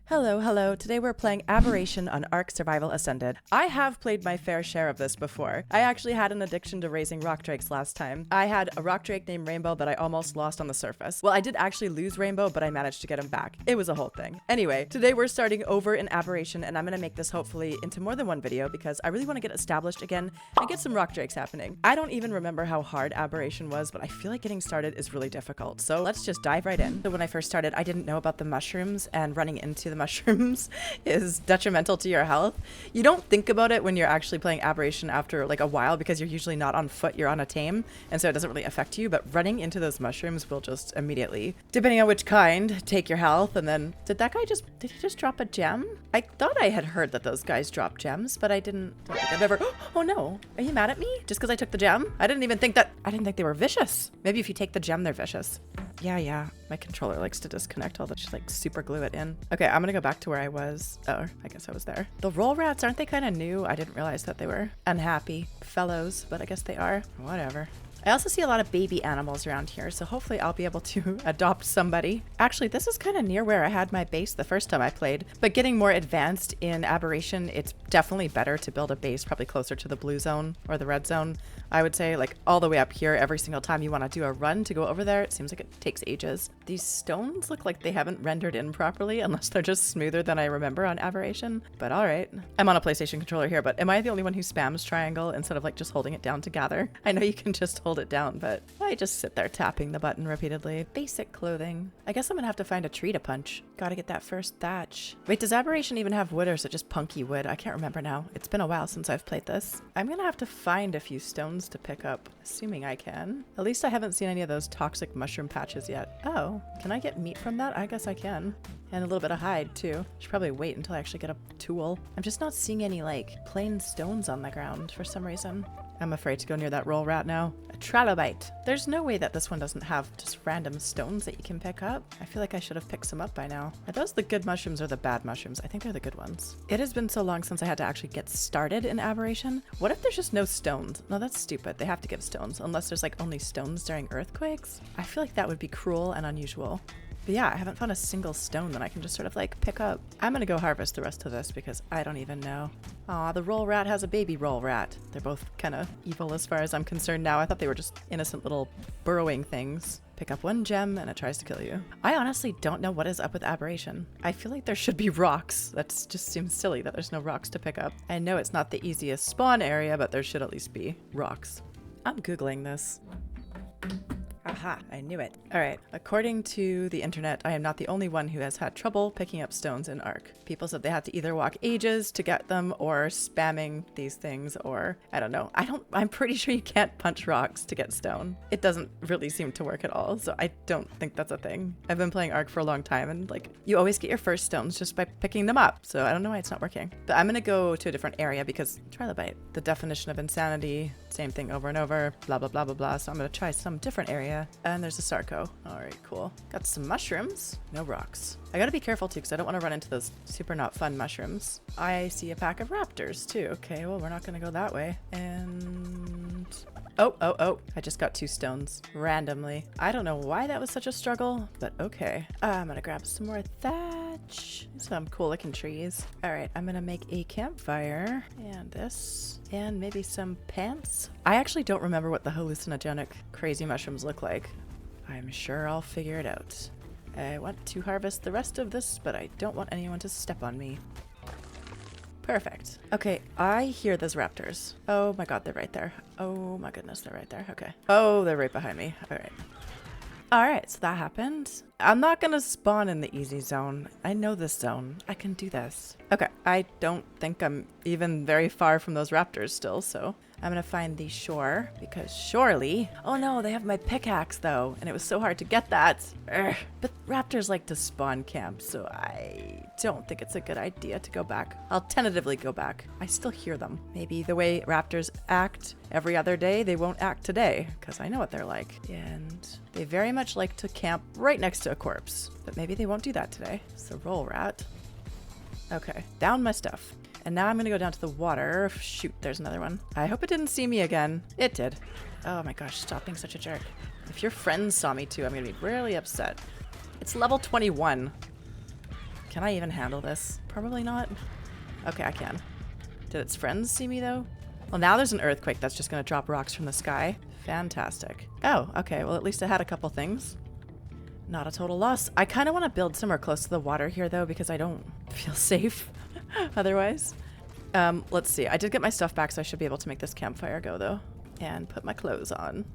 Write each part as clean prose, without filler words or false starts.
Hello, hello. Today we're playing Aberration on Ark Survival Ascended. I have played my fair share of this before. I actually had an addiction to raising rock drakes last time. I had a rock drake named Rainbow that I almost lost on the surface. Well, I did actually lose Rainbow, but I managed to get him back. It was a whole thing. Anyway, today we're starting over in Aberration, and I'm gonna make this hopefully into more than one video because I really want to get established again and get some rock drakes happening. I don't even remember how hard Aberration was, but I feel like getting started is really difficult. So let's just dive right in. So when I first started, I didn't know about the mushrooms, and running into the mushrooms is detrimental to your health. You don't think about it when you're actually playing Aberration after like a while because you're usually not on foot, you're on a tame, and so it doesn't really affect you, but running into those mushrooms will just immediately, depending on which kind, take your health. And then did he just drop a gem? I thought I had heard that those guys drop gems, but I don't think I've ever. Oh no, are you mad at me just because I took the gem? I didn't think they were vicious. Maybe if you take the gem they're vicious. Yeah, my controller likes to disconnect all that. Just like super glue it in. Okay, I'm gonna go back to where I was. Oh, I guess I was there. The roll rats, aren't they kind of new? I didn't realize that they were unhappy fellows, but I guess they are. Whatever. I also see a lot of baby animals around here, so hopefully I'll be able to adopt somebody. Actually, this is kind of near where I had my base the first time I played, but getting more advanced in Aberration, it's definitely better to build a base probably closer to the blue zone or the red zone. I would say like all the way up here every single time you want to do a run to go over there. It seems like it takes ages. These stones look like they haven't rendered in properly unless they're just smoother than I remember on Aberration, but all right. I'm on a PlayStation controller here, but am I the only one who spams triangle instead of like just holding it down to gather? I know you can just hold it down, but I just sit there tapping the button repeatedly. Basic clothing. I guess I'm gonna have to find a tree to punch. Gotta get that first thatch. Wait, does Aberration even have wood or is it just punky wood? I can't remember now. It's been a while since I've played this. I'm gonna have to find a few stones to pick up, assuming I can. At least I haven't seen any of those toxic mushroom patches yet. Oh, can I get meat from that? I guess I can. And a little bit of hide too. Should probably wait until I actually get a tool. I'm just not seeing any like plain stones on the ground for some reason. I'm afraid to go near that roll rat now. A trilobite. There's no way that this one doesn't have just random stones that you can pick up. I feel like I should have picked some up by now. Are those the good mushrooms or the bad mushrooms? I think they're the good ones. It has been so long since I had to actually get started in Aberration. What if there's just no stones? No, that's stupid. They have to give stones unless there's like only stones during earthquakes. I feel like that would be cruel and unusual. But yeah, I haven't found a single stone that I can just sort of like pick up. I'm gonna go harvest the rest of this because I don't even know. Aw, the roll rat has a baby roll rat. They're both kind of evil as far as I'm concerned now. I thought they were just innocent little burrowing things. Pick up one gem and it tries to kill you. I honestly don't know what is up with Aberration. I feel like there should be rocks. That just seems silly that there's no rocks to pick up. I know it's not the easiest spawn area, but there should at least be rocks. I'm Googling this. Aha, I knew it. All right, according to the internet, I am not the only one who has had trouble picking up stones in Ark. People said they had to either walk ages to get them or spamming these things, or I don't know. I'm pretty sure you can't punch rocks to get stone. It doesn't really seem to work at all, so I don't think that's a thing. I've been playing Ark for a long time and like you always get your first stones just by picking them up, so I don't know why it's not working. But I'm gonna go to a different area because trilobite, the definition of insanity, same thing over and over, blah, blah, blah, blah, blah. So I'm gonna try some different area. And there's a Sarco. All right, cool. Got some mushrooms, no rocks. I gotta be careful too because I don't want to run into those super not fun mushrooms. I see a pack of raptors too. Okay, well, we're not gonna go that way. And oh, I just got 2 stones randomly. I don't know why that was such a struggle, but okay. I'm gonna grab some more thatch, some cool looking trees. All right, I'm gonna make a campfire and this, and maybe some pants. I actually don't remember what the hallucinogenic crazy mushrooms look like. I'm sure I'll figure it out. I want to harvest the rest of this, but I don't want anyone to step on me. Perfect. Okay, I hear those raptors. Oh my god, they're right there. Oh my goodness, they're right there. Okay. Oh, they're right behind me. All right. All right, so that happened. I'm not gonna spawn in the easy zone. I know this zone. I can do this. Okay, I don't think I'm even very far from those raptors still, so I'm gonna find the shore because surely... Oh no, they have my pickaxe though, and it was so hard to get that. Ugh. But raptors like to spawn camp, so I don't think it's a good idea to go back. I'll tentatively go back. I still hear them. Maybe the way raptors act every other day, they won't act today, because I know what they're like. And they very much like to camp right next to a corpse, but maybe they won't do that today. It's the roll rat. Okay, down my stuff. And now I'm gonna go down to the water. Shoot, there's another one. I hope it didn't see me again. It did. Oh my gosh, stop being such a jerk. If your friends saw me too, I'm gonna be really upset. It's level 21. Can I even handle this? Probably not. Okay, I can. Did its friends see me though? Well, now there's an earthquake that's just gonna drop rocks from the sky. Fantastic. Oh, okay. Well, at least I had a couple things. Not a total loss. I kind of want to build somewhere close to the water here though, because I don't feel safe otherwise. Let's see. I did get my stuff back, so I should be able to make this campfire go though. And put my clothes on.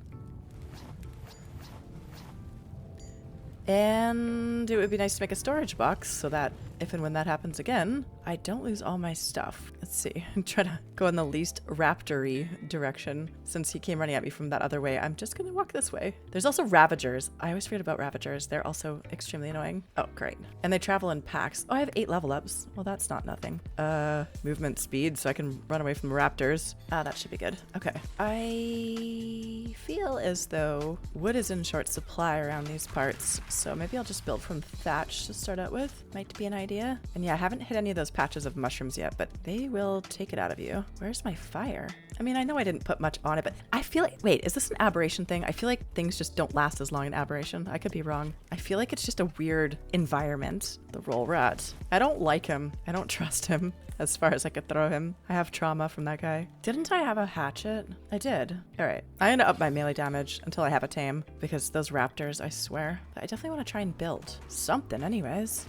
And it would be nice to make a storage box so that if and when that happens again, I don't lose all my stuff. Let's see. I'm trying to go in the least raptor-y direction. Since he came running at me from that other way, I'm just going to walk this way. There's also Ravagers. I always forget about Ravagers. They're also extremely annoying. Oh, great. And they travel in packs. Oh, I have 8 level ups. Well, that's not nothing. Movement speed so I can run away from the raptors. That should be good. Okay. I feel as though wood is in short supply around these parts. So maybe I'll just build from thatch to start out with. Might be an idea. And yeah, I haven't hit any of those patches of mushrooms yet, but they will take it out of you. Where's my fire? I mean, I know I didn't put much on it, but I feel like, wait, is this an aberration thing? I feel like things just don't last as long in aberration. I could be wrong. I feel like it's just a weird environment. The roll rat. I don't like him. I don't trust him as far as I could throw him. I have trauma from that guy. Didn't I have a hatchet? I did. All right. I'm gonna up my melee damage until I have a tame because those raptors, I swear. But I definitely want to try and build something anyways.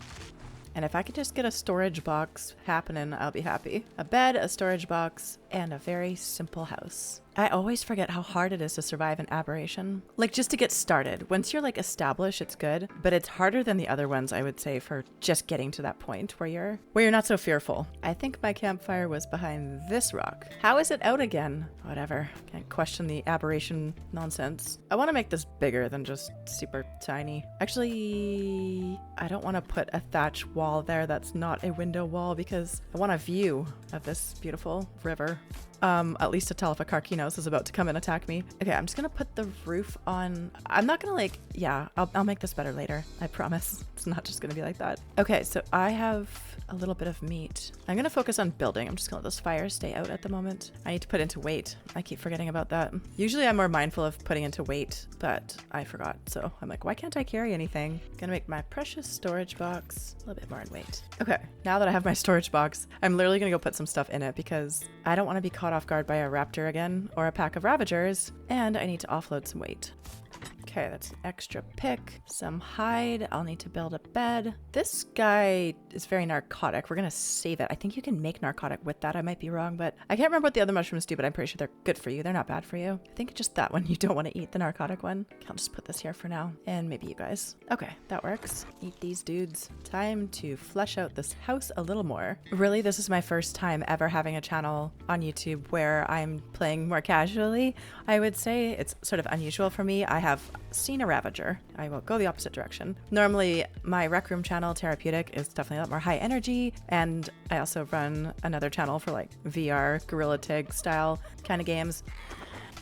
And if I could just get a storage box happening, I'll be happy. A bed, a storage box, and a very simple house. I always forget how hard it is to survive an aberration. Like, just to get started. Once you're like established, it's good, but it's harder than the other ones, I would say, for just getting to that point where you're not so fearful. I think my campfire was behind this rock. How is it out again? Whatever. Can't question the aberration nonsense. I want to make this bigger than just super tiny. Actually, I don't want to put a thatch wall there that's not a window wall because I want a view of this beautiful river. At least to tell if a Carquinos is about to come and attack me. Okay, I'm just gonna put the roof on. I'm not gonna yeah, I'll make this better later. I promise. It's not just gonna be like that. Okay, so I have a little bit of meat. I'm gonna focus on building. I'm just gonna let those fires stay out at the moment. I need to put into weight. I keep forgetting about that. Usually I'm more mindful of putting into weight, but I forgot. So I'm like, why can't I carry anything? Gonna make my precious storage box a little bit more in weight. Okay, now that I have my storage box, I'm literally gonna go put some stuff in it because I don't want to be caught off guard by a raptor again or a pack of ravagers, and I need to offload some weight. Okay, that's an extra pick. Some hide. I'll need to build a bed. This guy is very narcotic. We're gonna save it. I think you can make narcotic with that. I might be wrong, but I can't remember what the other mushrooms do, but I'm pretty sure they're good for you. They're not bad for you. I think just that one you don't want to eat, the narcotic one. I'll just put this here for now. And maybe you guys. Okay, that works. Eat these dudes. Time to flesh out this house a little more. Really, this is my first time ever having a channel on YouTube where I'm playing more casually. I would say it's sort of unusual for me. I have seen a ravager. I will go the opposite direction. Normally my rec room channel, Therapeutic, is definitely a lot more high energy, and I also run another channel for like VR gorilla tag style kind of games,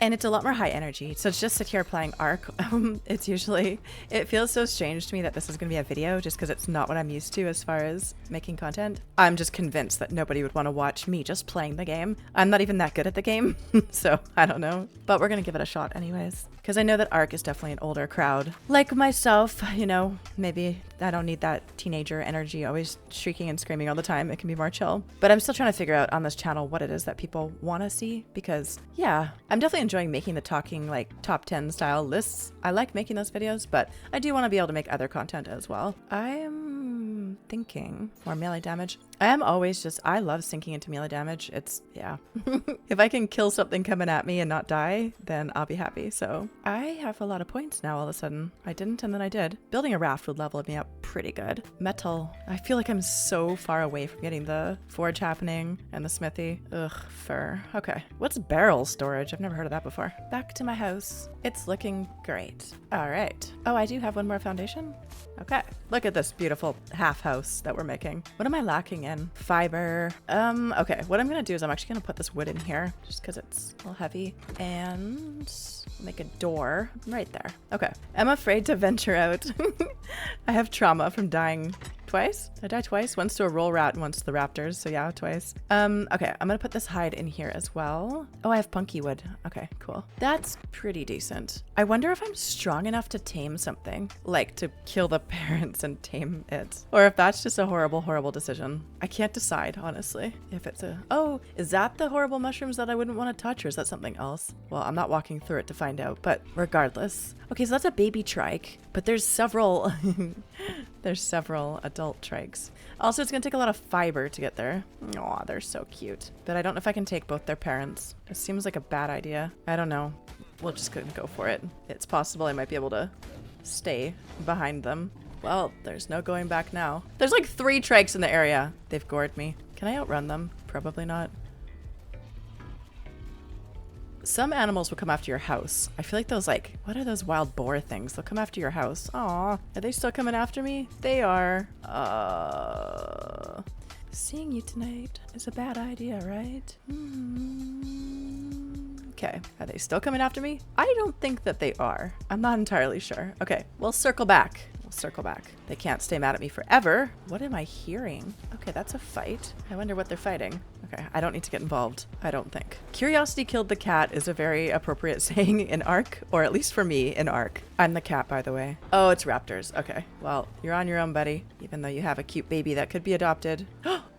and it's a lot more high energy. So just sit here playing Ark. It feels so strange to me that this is going to be a video just because it's not what I'm used to as far as making content. I'm just convinced that nobody would want to watch me just playing the game. I'm not even that good at the game, so I don't know. But we're going to give it a shot anyways. Because I know that Ark is definitely an older crowd. Like myself, you know, maybe I don't need that teenager energy always shrieking and screaming all the time. It can be more chill. But I'm still trying to figure out on this channel what it is that people want to see. Because, yeah, I'm definitely enjoying making the talking, like, top 10 style lists. I like making those videos, but I do want to be able to make other content as well. I'm thinking more melee damage. I love sinking into melee damage. It's, yeah. If I can kill something coming at me and not die, then I'll be happy. So I have a lot of points now all of a sudden. I didn't, and then I did. Building a raft would level me up pretty good. Metal. I feel like I'm so far away from getting the forge happening and the smithy. Ugh, fur. Okay. What's barrel storage? I've never heard of that before. Back to my house. It's looking great. All right. Oh, I do have one more foundation. Okay. Look at this beautiful half house that we're making. What am I lacking in? Fiber. Okay. What I'm going to do is I'm actually going to put this wood in here just because it's a little heavy, and make a door right there. Okay. I'm afraid to venture out. I have trauma from dying twice? Did I die twice? Once to a roll rat and once to the raptors. So yeah, twice. Okay, I'm gonna put this hide in here as well. Oh, I have punky wood. Okay, cool. That's pretty decent. I wonder if I'm strong enough to tame something, like to kill the parents and tame it, or if that's just a horrible, horrible decision. I can't decide, honestly, if it's a... Oh, is that the horrible mushrooms that I wouldn't want to touch, or is that something else? Well, I'm not walking through it to find out, but regardless. Okay, so that's a baby trike, but there's several... There's several adult trikes. Also, it's gonna take a lot of fiber to get there. Aw, they're so cute. But I don't know if I can take both their parents. It seems like a bad idea. I don't know. We'll just go for it. It's possible I might be able to stay behind them. Well, there's no going back now. There's like 3 trikes in the area. They've gored me. Can I outrun them? Probably not. Some animals will come after your house. I feel like those, like, what are those wild boar things? They'll come after your house. Aw, are they still coming after me? They are. Seeing you tonight is a bad idea, right? Okay, are they still coming after me? I don't think that they are. I'm not entirely sure. Okay, we'll circle back. Circle back. They can't stay mad at me forever. What am I hearing? Okay, that's a fight. I wonder what they're fighting. Okay, I don't need to get involved. I don't think. Curiosity killed the cat is a very appropriate saying in Ark, or at least for me in Ark. I'm the cat, by the way. Oh, it's raptors. Okay, well, you're on your own, buddy. Even though you have a cute baby that could be adopted.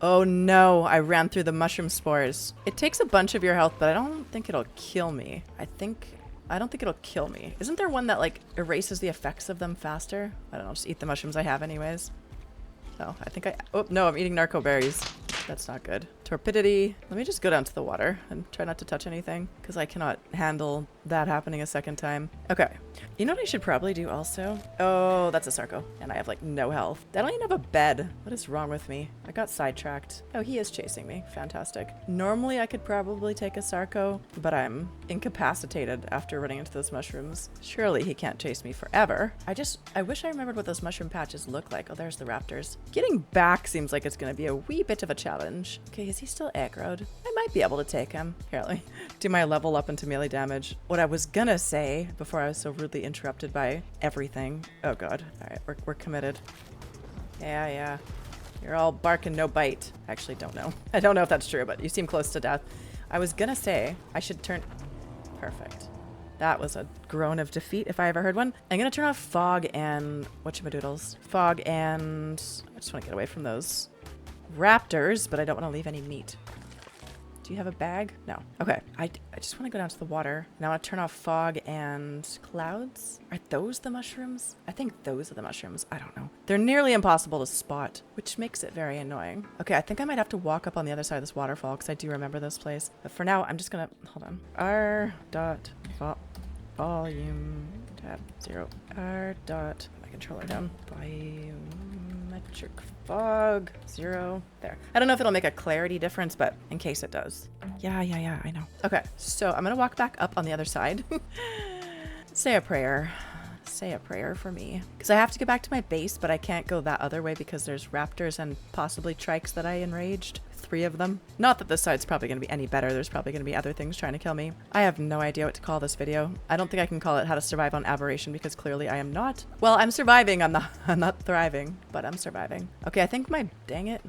Oh no, I ran through the mushroom spores. It takes a bunch of your health, but I don't think it'll kill me. I don't think it'll kill me. Isn't there one that like erases the effects of them faster? I don't know, just eat the mushrooms I have anyways. Oh, I think oh no, I'm eating narco berries. That's not good. Torpidity. Let me just go down to the water and try not to touch anything because I cannot handle that happening a second time. Okay. You know what I should probably do also? Oh, that's a Sarco. And I have like no health. I don't even have a bed. What is wrong with me? I got sidetracked. Oh, he is chasing me. Fantastic. Normally I could probably take a Sarco, but I'm incapacitated after running into those mushrooms. Surely he can't chase me forever. I wish I remembered what those mushroom patches look like. Oh, there's the raptors. Getting back seems like it's going to be a wee bit of a challenge. Okay, is he still aggroed? I might be able to take him. Here, let me do my level up into melee damage. What I was gonna say before I was so rudely interrupted by everything. Oh god. All right, we're committed. Yeah. You're all bark and no bite. I actually don't know. I don't know if that's true, but you seem close to death. I was gonna say I should turn... Perfect. That was a groan of defeat if I ever heard one. I'm gonna turn off fog and... whatchamadoodles. Fog and... I just want to get away from those raptors, but I don't want to leave any meat. Do you have a bag? No. Okay. I just want to go down to the water. And I want to turn off fog and clouds. Are those the mushrooms? I think those are the mushrooms. I don't know. They're nearly impossible to spot, which makes it very annoying. Okay, I think I might have to walk up on the other side of this waterfall because I do remember this place. But for now, I'm just going to... Hold on. Volume tab 0. My controller down. Volumetric fog 0. There. I don't know if it'll make a clarity difference, but in case it does. Yeah, I know. Okay, so I'm gonna walk back up on the other side. Say a prayer. Say a prayer for me. Because I have to get back to my base, but I can't go that other way because there's raptors and possibly trikes that I enraged. 3 of them. Not that this side's probably going to be any better. There's probably going to be other things trying to kill me. I have no idea what to call this video. I don't think I can call it How to Survive on Aberration because clearly I am not. Well, I'm surviving. I'm not thriving, but I'm surviving. Okay, I think dang it.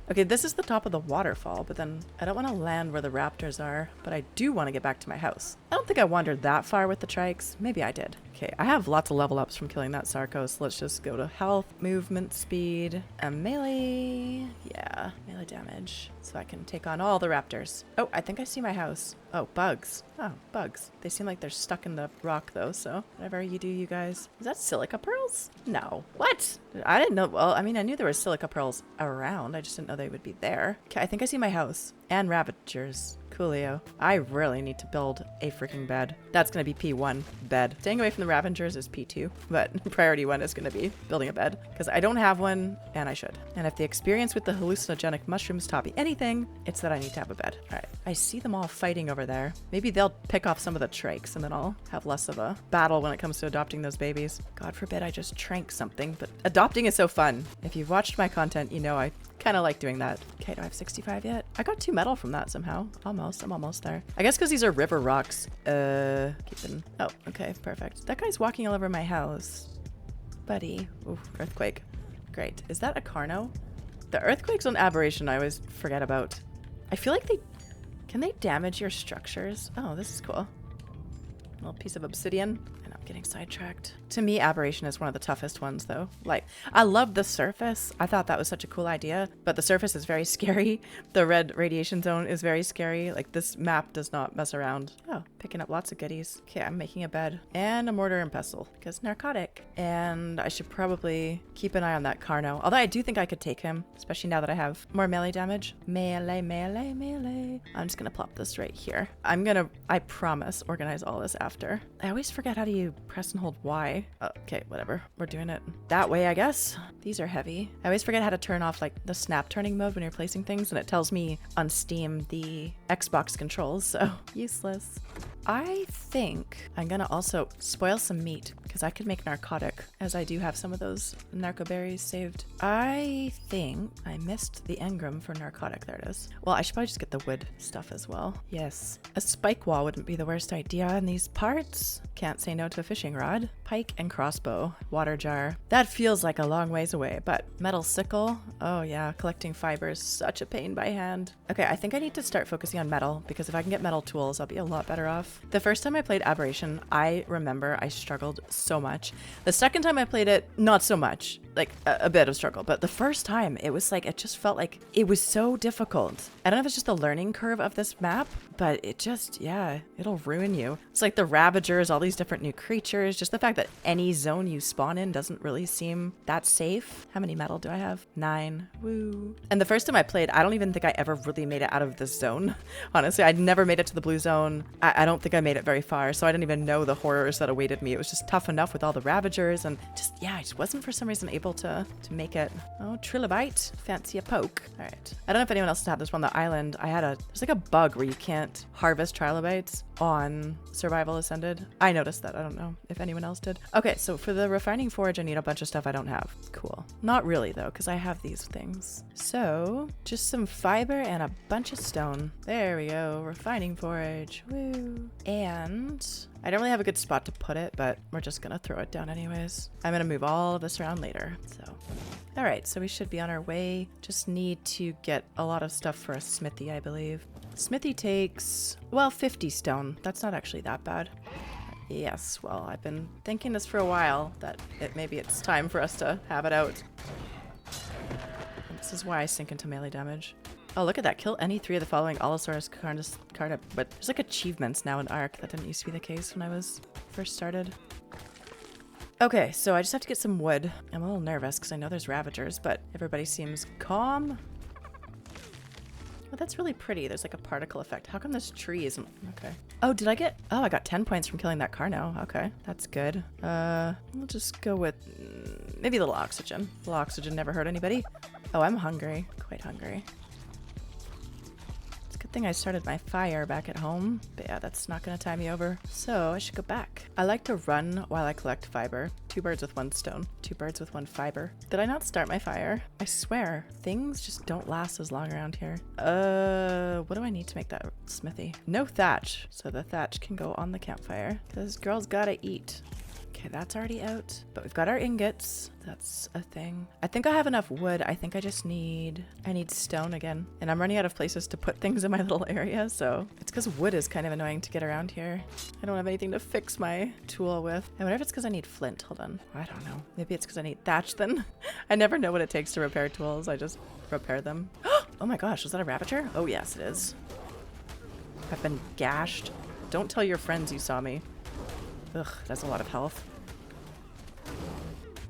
Okay, this is the top of the waterfall, but then I don't want to land where the raptors are, but I do want to get back to my house. I don't think I wandered that far with the trikes. Maybe I did. Okay, I have lots of level ups from killing that Sarco, so let's just go to health, movement speed, and melee. Yeah, melee damage. So I can take on all the raptors. Oh, I think I see my house. Oh, bugs. Oh, bugs. They seem like they're stuck in the rock though, so whatever you do, you guys. Is that silica pearls? No. What? I didn't know. Well, I mean, I knew there were silica pearls around. I just didn't know they would be there. Okay, I think I see my house. And ravagers. Coolio. I really need to build a freaking bed. That's going to be P1, bed. Staying away from the ravagers is P2, but priority 1 is going to be building a bed because I don't have one and I should. And if the experience with the hallucinogenic mushrooms taught me anything, it's that I need to have a bed. All right. I see them all fighting over there. Maybe they'll pick off some of the trikes and then I'll have less of a battle when it comes to adopting those babies. God forbid I just trank something, but adopting is so fun. If you've watched my content, you know I kind of like doing that. Okay, do I have 65 yet? I got 2 metal from that somehow. Almost. I'm almost there. I guess because these are river rocks. Keeping... Oh, okay, perfect. That guy's walking all over my house. Buddy. Ooh, earthquake. Great. Is that a Carno? The earthquakes on Aberration I always forget about. I feel like can they damage your structures? Oh, this is cool. A little piece of obsidian. And I'm getting sidetracked. To me, Aberration is one of the toughest ones, though. Like, I love the surface. I thought that was such a cool idea, but the surface is very scary. The red radiation zone is very scary. Like, this map does not mess around. Oh, picking up lots of goodies. Okay, I'm making a bed and a mortar and pestle because narcotic. And I should probably keep an eye on that Carno. Although I do think I could take him, especially now that I have more melee damage. Melee, melee, melee. I'm just gonna plop this right here. I'm gonna, I promise, organize all this after. I always forget how to press and hold Y. Okay, whatever. We're doing it that way, I guess. These are heavy. I always forget how to turn off like the snap turning mode when you're placing things, and it tells me on Steam the Xbox controls, so useless. I think I'm gonna also spoil some meat because I could make narcotic, as I do have some of those narco berries saved. I think I missed the engram for narcotic. There it is. Well, I should probably just get the wood stuff as well. Yes. A spike wall wouldn't be the worst idea in these parts. Can't say no to a fishing rod. Pike and crossbow. Water jar. That feels like a long ways away, but metal sickle. Oh yeah, collecting fiber is such a pain by hand. Okay, I think I need to start focusing on metal because if I can get metal tools, I'll be a lot better off. The first time I played Aberration, I remember I struggled so much. The second time I played it, not so much. Like a bit of struggle, but the first time it was like, it just felt like it was so difficult. I don't know if it's just the learning curve of this map, but it just, yeah, it'll ruin you. It's like the Ravagers, all these different new creatures, just the fact that any zone you spawn in doesn't really seem that safe. How many metal do I have? 9. Woo. And the first time I played, I don't even think I ever really made it out of this zone. Honestly, I'd never made it to the blue zone. I don't think I made it very far, so I didn't even know the horrors that awaited me. It was just tough enough with all the Ravagers, and just, yeah, I just wasn't for some reason able to make it. Oh, trilobite. Fancy a poke. All right. I don't know if anyone else has had this on the island. There's like a bug where you can't harvest trilobites on Survival Ascended. I noticed that. I don't know if anyone else did. Okay, so for the refining forge, I need a bunch of stuff I don't have. Cool. Not really though, because I have these things. So just some fiber and a bunch of stone. There we go. Refining forge. Woo. And I don't really have a good spot to put it, but we're just gonna throw it down anyways. I'm gonna move all of this around later. So, all right, so we should be on our way. Just need to get a lot of stuff for a smithy, I believe. Smithy takes, well, 50 stone. That's not actually that bad. Yes, well, I've been thinking this for a while, that maybe it's time for us to have it out. This is why I sink into melee damage. Oh, look at that. Kill any 3 of the following Allosaurus carda. But there's like achievements now in Ark. That didn't used to be the case when I was first started. Okay, so I just have to get some wood. I'm a little nervous because I know there's Ravagers, but everybody seems calm. Oh, that's really pretty. There's like a particle effect. How come this tree isn't... Okay. Oh, I got 10 points from killing that Carno. Okay, that's good. We'll just go with maybe a little oxygen. A little oxygen never hurt anybody. Oh, I'm hungry. Quite hungry. Good thing I started my fire back at home, but yeah, that's not gonna tie me over. So I should go back. I like to run while I collect fiber. 2 birds with 1 stone. 2 birds with 1 fiber. Did I not start my fire? I swear, things just don't last as long around here. What do I need to make that smithy? No thatch, so the thatch can go on the campfire, because girls gotta eat. Okay, that's already out, but we've got our ingots. That's a thing. I think I have enough wood. I think I just need stone again. And I'm running out of places to put things in my little area, so it's because wood is kind of annoying to get around here. I don't have anything to fix my tool with. I wonder if it's because I need flint. Hold on. I don't know. Maybe it's because I need thatch then. I never know what it takes to repair tools. I just repair them. Oh my gosh, was that a Ravager? Oh yes, it is. I've been gashed. Don't tell your friends you saw me. Ugh, that's a lot of health.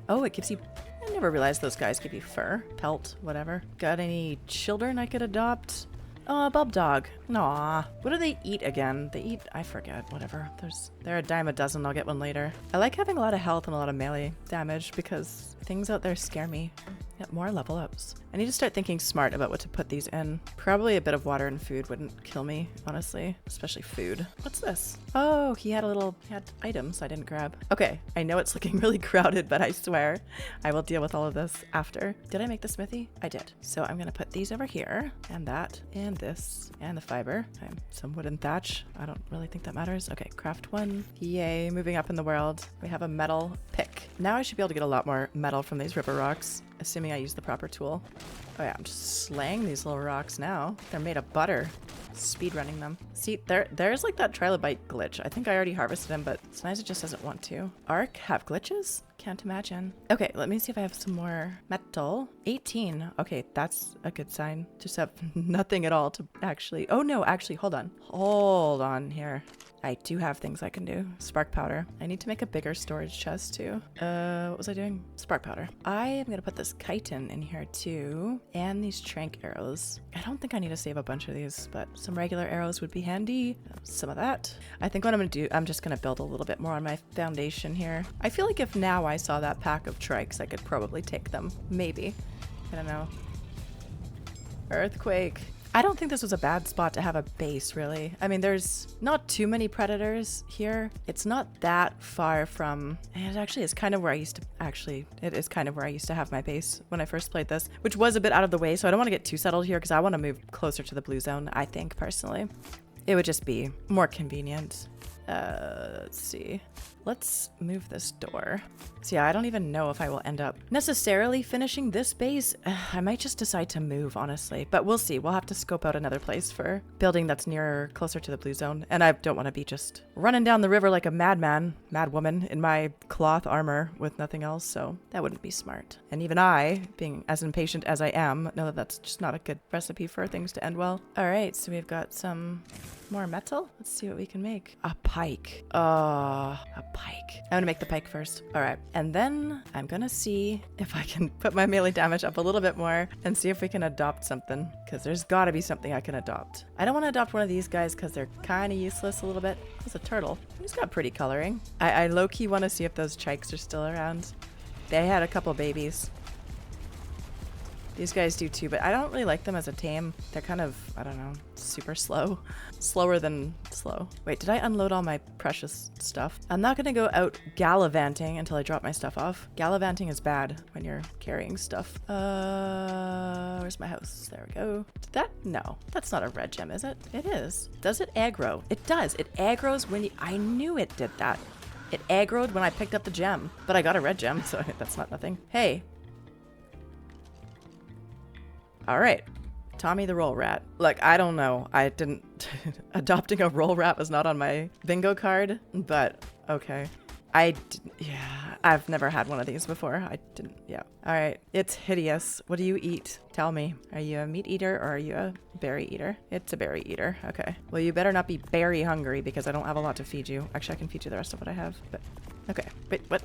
Oh, it gives you... I never realized those guys give you fur, pelt, whatever. Got any children I could adopt? Oh, a bub dog. Aw. What do they eat again? They eat... I forget. Whatever. They're a dime a dozen. I'll get one later. I like having a lot of health and a lot of melee damage because things out there scare me. Yep, more level ups. I need to start thinking smart about what to put these in. Probably a bit of water and food wouldn't kill me, honestly. Especially food. What's this? Oh, he had items I didn't grab. Okay, I know it's looking really crowded, but I swear I will deal with all of this after. Did I make the smithy? I did. So I'm gonna put these over here, and that, and this, and the fiber. Okay, some wooden thatch. I don't really think that matters. Okay, craft 1. Yay, moving up in the world. We have a metal pick. Now I should be able to get a lot more metal from these river rocks. assuming I use the proper tool. Oh yeah, I'm just slaying these little rocks now. They're made of butter. Speed running them. See, there's like that trilobite glitch. I think I already harvested him, but sometimes it just doesn't want to. Arc have glitches? Can't imagine. Okay, let me see if I have some more metal. 18. Okay, that's a good sign. Just have nothing at all to actually... Oh no, actually, hold on. Hold on here. I do have things I can do. Spark powder. I need to make a bigger storage chest too. What was I doing? Spark powder. I am gonna put this chitin in here too. And these trank arrows. I don't think I need to save a bunch of these, but some regular arrows would be handy. Some of that. I think what I'm gonna do, I'm just gonna build a little bit more on my foundation here. I feel like if now I saw that pack of trikes, I could probably take them. Maybe. I don't know. Earthquake. I don't think this was a bad spot to have a base, really. I mean, there's not too many predators here. It's not that far from... It actually is kind of where I used to... Actually, it is kind of where I used to have my base when I first played this, which was a bit out of the way, so I don't want to get too settled here because I want to move closer to the blue zone, I think, personally. It would just be more convenient. Let's see. Let's move this door. So yeah, I don't even know if I will end up necessarily finishing this base. I might just decide to move, honestly, but we'll see. We'll have to scope out another place for building that's nearer, closer to the blue zone. And I don't want to be just running down the river like a madman, madwoman in my cloth armor with nothing else. So that wouldn't be smart. And even I, being as impatient as I am, know that that's just not a good recipe for things to end well. All right, so we've got some more metal. Let's see what we can make. A pike. A pike. I'm gonna make the pike first. All right, and then I'm gonna see if I can put my melee damage up a little bit more and see if we can adopt something, because there's gotta be something I can adopt. I don't want to adopt one of these guys because they're kind of useless a little bit. There's a turtle. He's got pretty coloring. I low-key want to see if those chikes are still around. They had a couple babies. These guys do too, but I don't really like them as a tame. They're kind of, I don't know, super slow. Slower than slow. Wait, did I unload all my precious stuff? I'm not gonna go out gallivanting until I drop my stuff off. Gallivanting is bad when you're carrying stuff. Where's my house? There we go. Did that? No, that's not a red gem, is it? It is. Does it aggro? It does. It aggroes when you, I knew it did that. It aggroed when I picked up the gem, but I got a red gem, so that's not nothing. Hey. All right, Tommy the roll rat. Look, I don't know. I didn't... Adopting a roll rat was not on my bingo card, but okay. Yeah, I've never had one of these before. I didn't, yeah. All right, it's hideous. What do you eat? Tell me. Are you a meat eater or are you a berry eater? It's a berry eater, okay. Well, you better not be berry hungry because I don't have a lot to feed you. Actually, I can feed you the rest of what I have, but okay. Wait, what?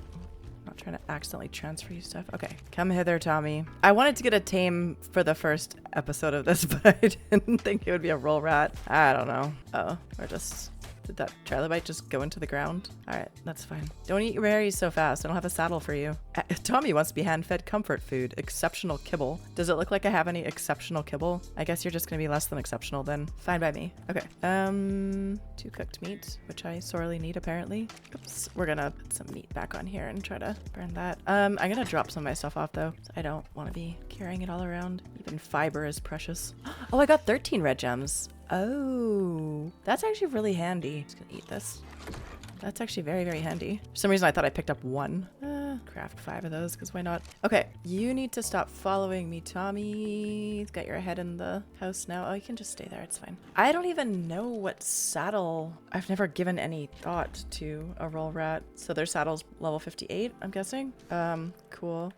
Not trying to accidentally transfer you stuff. Okay, come hither, Tommy. I wanted to get a tame for the first episode of this, but I didn't think it would be a roll rat. I don't know. Oh, we're just... Did that trilobite just go into the ground? All right, that's fine. Don't eat your berries so fast. I don't have a saddle for you. Tommy wants to be hand-fed comfort food. Exceptional kibble. Does it look like I have any exceptional kibble? I guess you're just gonna be less than exceptional then. Fine by me. Okay. 2 cooked meat, which I sorely need apparently. Oops. We're gonna put some meat back on here and try to burn that. I'm gonna drop some of my stuff off though. I don't want to be carrying it all around. Even fiber is precious. Oh, I got 13 red gems. Oh, that's actually really handy. Just gonna eat this. That's actually very, very handy. For some reason, I thought I picked up 1. Craft 5 of those, because why not? Okay, you need to stop following me, Tommy. You've got your head in the house now. Oh, you can just stay there. It's fine. I don't even know what saddle. I've never given any thought to a roll rat. So their saddle's level 58, I'm guessing. Cool.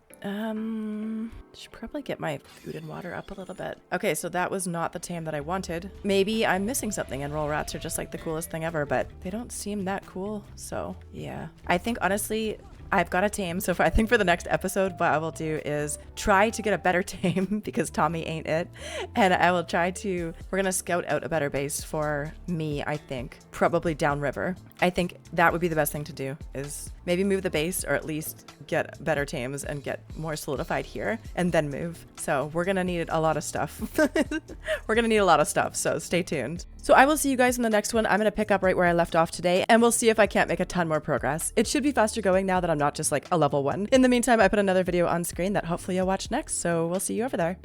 Should probably get my food and water up a little bit. Okay, so that was not the tame that I wanted. Maybe I'm missing something and roll rats are just like the coolest thing ever, but they don't seem that cool. So yeah, I think honestly, I've got a tame. So I think for the next episode, what I will do is try to get a better tame because Tommy ain't it. And I will try to, we're going to scout out a better base for me, I think, probably downriver. I think that would be the best thing to do is maybe move the base or at least get better tames and get more solidified here and then move. So we're going to need a lot of stuff. We're going to need a lot of stuff. So stay tuned. So I will see you guys in the next one. I'm going to pick up right where I left off today and we'll see if I can't make a ton more progress. It should be faster going now that I'm not just like a level 1. In the meantime, I put another video on screen that hopefully you'll watch next. So we'll see you over there.